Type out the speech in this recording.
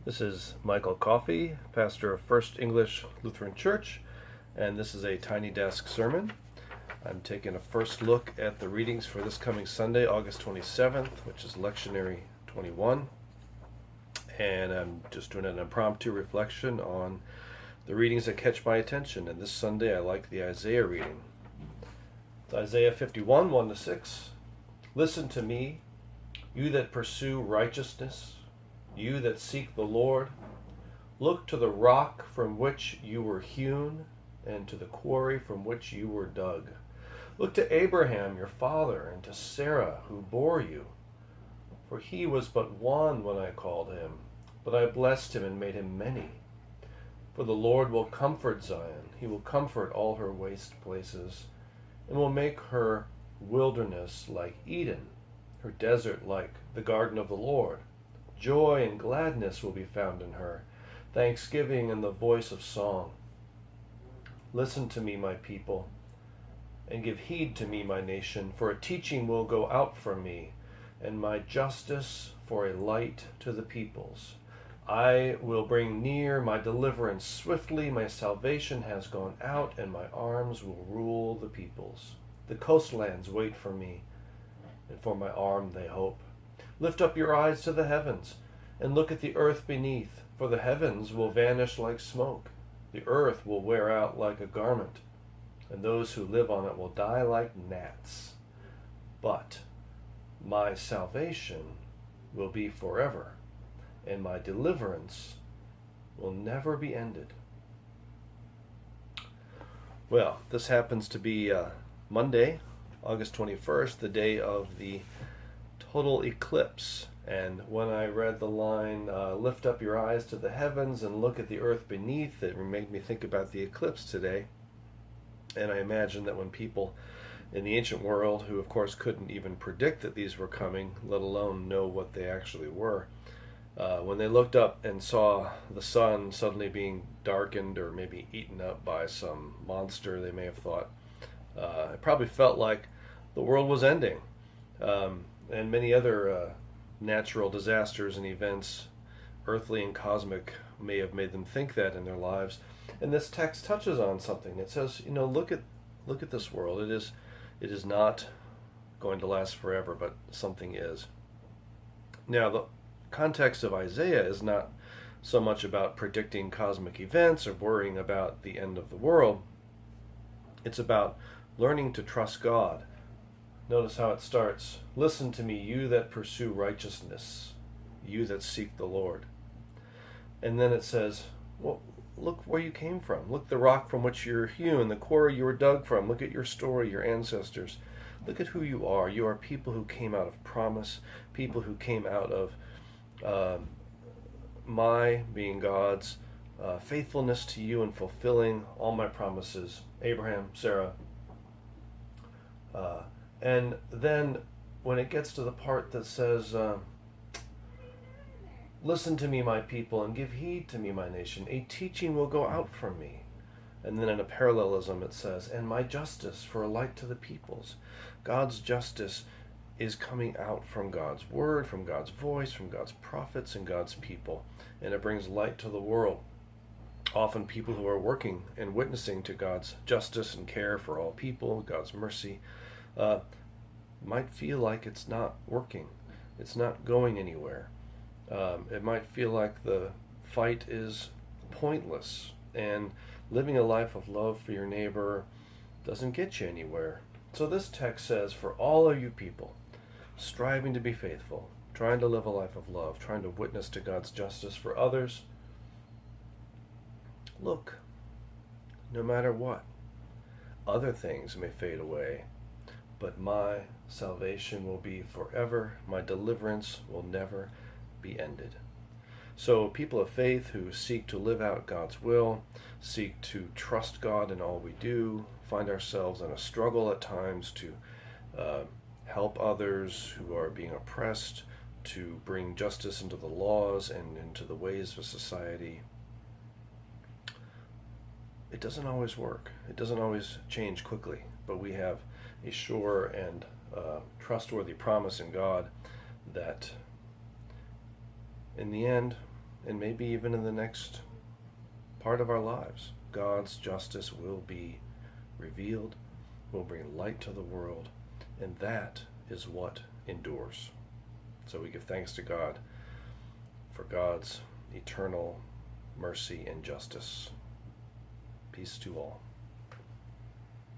This is Michael Coffey, pastor of First English Lutheran Church, and this is a Tiny Desk sermon. I'm taking a first look at the readings for this coming Sunday, August 27th, which is lectionary 21, and I'm just doing an impromptu reflection on the readings that catch my attention, and this Sunday I like the Isaiah reading. It's Isaiah 51, 1-6. Listen to me, you that pursue righteousness, you that seek the Lord. Look to the rock from which you were hewn, and to the quarry from which you were dug. Look to Abraham your father, and to Sarah who bore you. For he was but one when I called him, but I blessed him and made him many. For the Lord will comfort Zion, he will comfort all her waste places, and will make her wilderness like Eden, her desert like the garden of the Lord. Joy and gladness will be found in her, thanksgiving and the voice of song. Listen to me, my people, and give heed to me, my nation, for a teaching will go out from me, and my justice for a light to the peoples. I will bring near my deliverance swiftly, my salvation has gone out, and my arms will rule the peoples. The coastlands wait for me, and for my arm they hope. Lift up your eyes to the heavens, and look at the earth beneath, for the heavens will vanish like smoke. The earth will wear out like a garment, and those who live on it will die like gnats. But my salvation will be forever, and my deliverance will never be ended. Well, this happens to be Monday, August 21st, the day of the total eclipse. And when I read the line, lift up your eyes to the heavens and look at the earth beneath, it made me think about the eclipse today. And I imagine that when people in the ancient world, who of course couldn't even predict that these were coming, let alone know what they actually were, when they looked up and saw the sun suddenly being darkened or maybe eaten up by some monster, they may have thought, it probably felt like the world was ending. And many other natural disasters and events, earthly and cosmic, may have made them think that in their lives. And this text touches on something. It says, look at this world. It is not going to last forever, but something is. Now, the context of Isaiah is not so much about predicting cosmic events or worrying about the end of the world. It's about learning to trust God. Notice how it starts. Listen to me, you that pursue righteousness, you that seek the Lord. And then it says, well, look where you came from. Look the rock from which you're hewn, the quarry you were dug from. Look at your story, your ancestors. Look at who you are. You are people who came out of promise, people who came out of my, being God's, faithfulness to you and fulfilling all my promises. Abraham, Sarah. And then when it gets to the part that says, listen to me, my people, and give heed to me, my nation, a teaching will go out from me. And then in a parallelism it says, and my justice for a light to the peoples. God's justice is coming out from God's word, from God's voice, from God's prophets and God's people. And it brings light to the world. Often people who are working and witnessing to God's justice and care for all people, God's mercy, might feel like it's not working. It's not going anywhere. It might feel like the fight is pointless, and living a life of love for your neighbor doesn't get you anywhere. So this text says, for all of you people, striving to be faithful, trying to live a life of love, trying to witness to God's justice for others, look, no matter what, other things may fade away, but my salvation will be forever. My deliverance will never be ended. So people of faith who seek to live out God's will, seek to trust God in all we do, find ourselves in a struggle at times to help others who are being oppressed, to bring justice into the laws and into the ways of society. It doesn't always work. It doesn't always change quickly, but we have a sure and trustworthy promise in God that in the end and maybe even in the next part of our lives, God's justice will be revealed, will bring light to the world, and that is what endures. So we give thanks to God for God's eternal mercy and justice. Peace to all.